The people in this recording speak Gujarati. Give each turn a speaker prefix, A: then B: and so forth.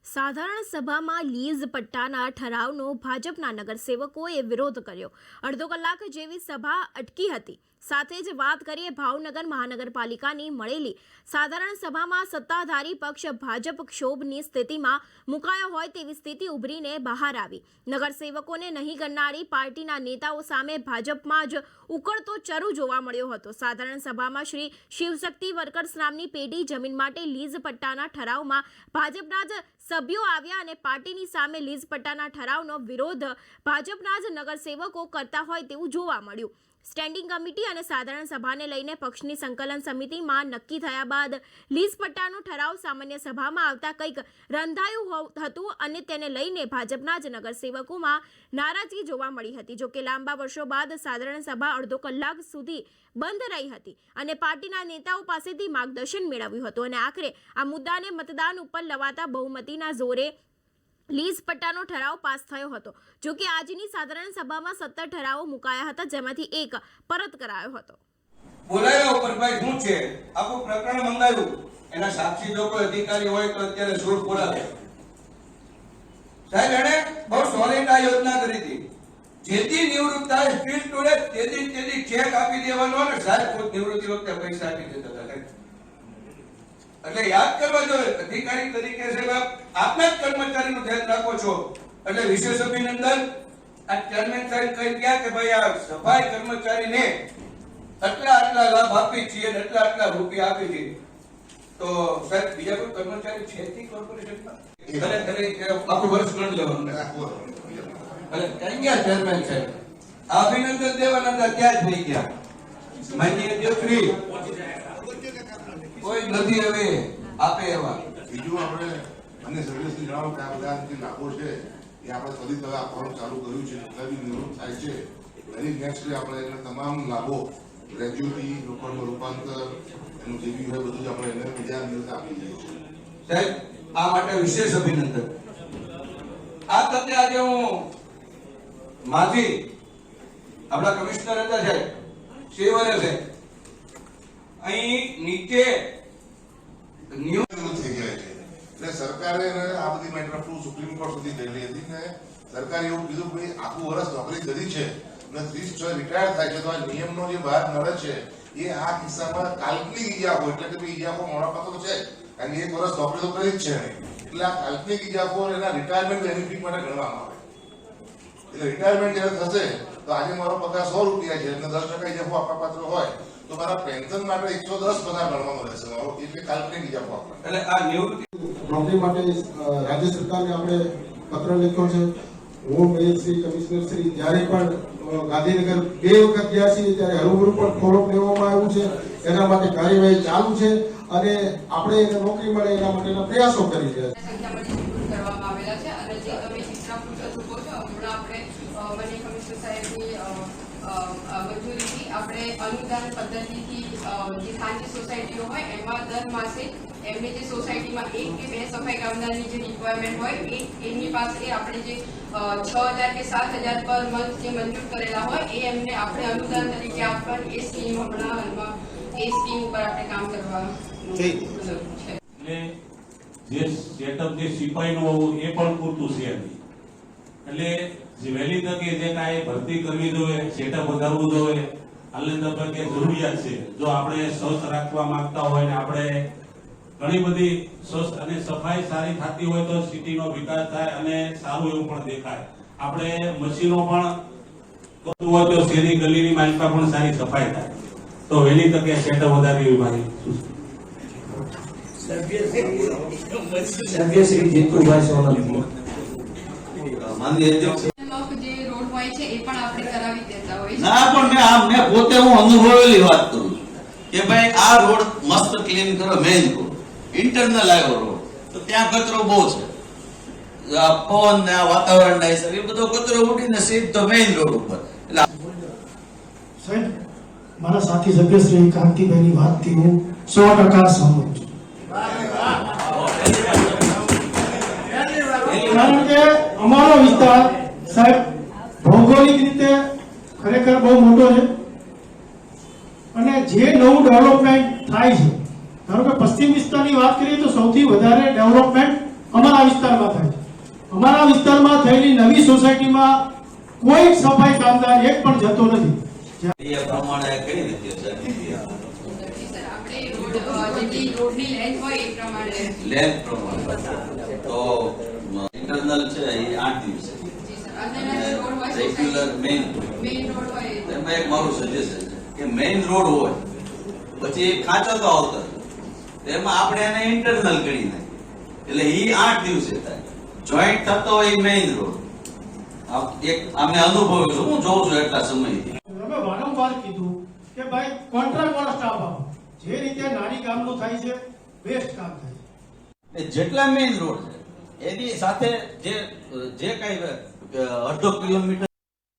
A: સાધારણ સભામાં લીઝ પટ્ટાના ઠરાવનો ભાજપના નગરસેવકોએ વિરોધ કર્યો। અડધો કલાક જેવી સભા અટકી હતી। સાથે જ વાત કરીએ ભાવનગર મહાનગરપાલિકાની મળેલી સાધારણ સભામાં સત્તાધારી પક્ષ ભાજપ ક્ષોભની સ્થિતિમાં મુકાયો હોય તેવી સ્થિતિ ઉભરીને બહાર આવી। નગરસેવકોને નહીં ગણનારી પાર્ટીના નેતાઓ સામે ભાજપમાં જ ઉકળતો ચરુ જોવા મળ્યો હતો। સાધારણ સભામાં શ્રી શિવશક્તિ વર્કર્સ નામની પેઢી જમીન માટે લીઝ પટ્ટાના ઠરાવમાં ભાજપના જ સભ્યો આવ્યા અને પાર્ટીની સામે લીઝ પટ્ટાના ઠરાવનો વિરોધ ભાજપના જ નગરસેવકો કરતા હોય તેવું જોવા મળ્યું। સ્ટેન્ડિંગ કમિટી અને સાધારણ સભાને લઈને પક્ષની સંકલન સમિતિમાં નક્કી થયા બાદ લીઝ પટ્ટાનો ઠરાવ સામાન્ય સભામાં આવતા કંઈક રંધાયું હતું અને તેને લઈને ભાજપના જ નગરસેવકોમાં નારાજગી જોવા મળી હતી। જો કે લાંબા વર્ષો બાદ સાધારણ સભા અડધો કલાક સુધી બંધ રહી હતી અને પાર્ટીના નેતાઓ પાસેથી માર્ગદર્શન મેળવ્યું હતું અને આખરે આ મુદ્દાને મતદાન ઉપર લવાતા બહુમતીના જોરે લીઝ પટ્ટાનો ઠરાવ પાસ થયો હતો। જો કે આજની સાધારણ સભામાં 17 ઠરાવો મુકાયા હતા, જેમાંથી એક પરત કરાયો હતો।
B: બોલાયો ઉપર ભાઈ શું છે આખું પ્રકરણ મંગાવ્યું, એના સાક્ષી જો કોઈ અધિકારી હોય તો અત્યારે સુર બોલાવે। સાહેબ એને બહુ સોલિડ આ યોજના કરી હતી, જેથી નિવૃત્ત થાય સ્ટીલ ટુડે તેથી ચેક આપી દેવાનો અને સાહેબ ખુદ નિવૃત્તિ વખતે પૈસા આપી દેતા હતા। એટલે યાદ કરવા જોઈએ અધિકારી તરીકે સાહેબ આપના જ કર્મચારીનું ધ્યાન રાખો છો, એટલે વિશેષ અભિનંદન। આ ચેરમેન સાહેબ કહી ગયા કે ભાઈ આ સફાઈ કર્મચારીને આટલા લાભ આપી છીએ અને આટલા રૂપિયા આપી છીએ, તો સાહેબ બીજા કોઈ કર્મચારી છે થી કોર્પોરેશનમાં આખું વર્ષ ગણ લેવાનું। એટલે ક્યાં ગયા ચેરમેન સાહેબ? આ અભિનંદન દેવાનંદ ત્યાં જ થઈ ગયા। માન્ય અધ્યક્ષશ્રી કોઈ નથી હવે આપે એવા।
C: બીજું આપણે મને સર્વિસથી જણાવો કે આ બધા જે લાભો છે એ આપણે ફરી તરફ આપવાનું ચાલુ કર્યું છે, જેટલા બી નિવૃત્ત થાય છે વેરી નેક્સ્ટ ડે આપણે એના તમામ લાભો ગ્રેજ્યુટી, રોકડમાં રૂપાંતર, એનું જે બી હોય બધું જ આપણે એને બીજા દિવસે આપી દઈએ છીએ।
B: સાહેબ આ માટે વિશેષ અભિનંદન। આ તકે આજે હું માજી આપણા કમિશનર હતા સાહેબ શિવરે છે અહીં નીચે
C: થઈ ગયા છે, એટલે સરકારે આ બધી મેટર સુપ્રીમ કોર્ટ સુધી ગયેલી હતી કે સરકારે એવું કીધું કે આખું વર્ષ નોકરી કરી છે અને 30 રિટાયર થાય છે તો આ નિયમનો જે બહાર નડે છે એ આ કિસ્સામાં કાલ્પનિક ઈજાફો, એટલે કે ઈજાફો મોડાપા તો છે કારણ કે 1 વર્ષ નોકરી તો કરી જ છે, એટલે આ કાલ્પનિક ઈજાફો એના રિટાયરમેન્ટ બેનિફિટ માટે ગણવામાં આવે। એટલે રિટાયરમેન્ટ જયારે થશે તો આજે મારો પગાર 100 રૂપિયા છે અને 10% ઈજાફો આપવા પાત્ર હોય તો મારા પેન્શન માટે 110 પગાર ગણવાનો રહેશે મારો, એટલે કાલ્પનિક ઈજાફો આપવા।
B: એટલે આ નિવૃત્તિ
D: નોકરી માટે રાજ્ય સરકારને આપણે પત્ર લખ્યો છે। હું મેયરશ્રી, કમિશનરશ્રી જ્યારે પણ ગાંધીનગર 2 વખત ગયા છીએ ત્યારે હરુભરુ પણ ફોરમ લેવામાં આવ્યું છે, એના માટે કાર્યવાહી ચાલુ છે અને આપણે એને નોકરી મળે એના માટેના પ્રયાસો કરી રહ્યા છીએ।
E: કરવામાં આવેલા છે અને જે તમે ચિત્રા પૂછો છો હમણાં આપણે માનનીય કમિશનર સાહેબની મંજૂરીથી આપણે અનુદાન પદ્ધતિથી જે ખાનગી સોસાયટીઓ હોય એમાં દર માસે એમને જે સોસાયટીમાં 1 કે 2 સફાઈ કામદારની જે રિક્વાયરમેન્ટ હોય એમની પાસે આપણે જે 6,000 કે 7,000 પર મંથ જે મંજૂર કરેલા હોય એ એમને આપણે અનુદાન તરીકે આપવાની એ સ્કીમ હમણાં હાલમાં એ સ્કીમ ઉપર આપણે કામ કરવાનું છે।
F: જે સેટઅપ જે સિપાહીનું હોવું એ પણ પૂરતું છે, એટલે જે વહેલી તકે જે કાંઈ ભરતી કરવી જોઈએ, સેટઅપ વધારવું જોઈએ, હાલની તબક્કે જરૂરિયાત છે। જો આપણે સ્વસ્થ રાખવા માંગતા હોય ને આપણે ઘણી બધી સ્વસ્થ અને સફાઈ સારી થતી હોય તો સિટીનો વિકાસ થાય અને સારું એવું પણ દેખાય। આપણે મશીનો પણ કરવું હોય તો શેરી ગલીની માલિકા પણ સારી સફાઈ થાય, તો વહેલી તકે સેટઅપ વધારવી એવી મારી
G: સભ્યશ્રી જીતુભાઈ સોલંકી।
E: જે રોડ હોય છે એ પણ આપણે કરાવી દેતા હોય છે।
H: ના પણ મેં પોતે હું અનુભવેલી વાત કરું કે ભાઈ આ રોડ મસ્ત ક્લીન કરો, મેઇન રોડ ઇન્ટરનલ આવ્યો રોડ તો ત્યાં કચરો બહુ છે, પવન ને વાતાવરણ ના હિસાબે એ બધો કચરો ઉડીને સીધો મેઇન રોડ ઉપર।
I: સાહેબ મારા સાથી સભ્યશ્રી કાંતિભાઈની વાતથી હું 100% સહમત છું, કારણ કે અમારો વિસ્તાર સાહેબ ભૌગોલિક રીતે ખરેખર બહુ મોટો છે અને જે નવું ડેવલપમેન્ટ થાય છે, ધારો કે પશ્ચિમ વિસ્તારની વાત કરીએ તો સૌથી વધારે ડેવલપમેન્ટ અમારા અમારા વિસ્તારમાં થાય છે. અમારા વિસ્તારમાં થયેલી નવી સોસાયટીમાં કોઈ સફાઈ કામદાર એક પણ જતો નથી.
H: એ પ્રમાણે કઈ રીતે છે
E: સર આપણે રોડ જેટલી રોડની લેન્થ હોય એ પ્રમાણે
H: લેન્થ પ્રમાણે તો ઇન્ટરનલ છે એ 8 દિવસે
E: જી સર અંદરના રોડ હોય
H: રેગ્યુલર મેઇન
E: મેઇન રોડ હોય
H: એમાં એક મારું સજેશન છે કે મેઇન રોડ હોય પછી એક ખાંચો તો આવતો એમાં આપણે એને ઇન્ટરનલ કરી નાખીએ એટલે એ 8 દિવસે થાય. જોઈન્ટ થતો હોય એ મેઇન રોડ એક અમે અનુભવ્યું છું, હું જોઉં છું એટલા સમયથી.
I: અમે વારંવાર કીધું કે ભાઈ કોન્ટ્રાક્ટ વાળા સ્ટાફ આપો. જે રીતે નાની કામનું થાય છે બેસ્ટ કામ થાય છે.
H: એ જેટલા મેઇન રોડ છે એની સાથે જે કઈ અડધો કિલોમીટર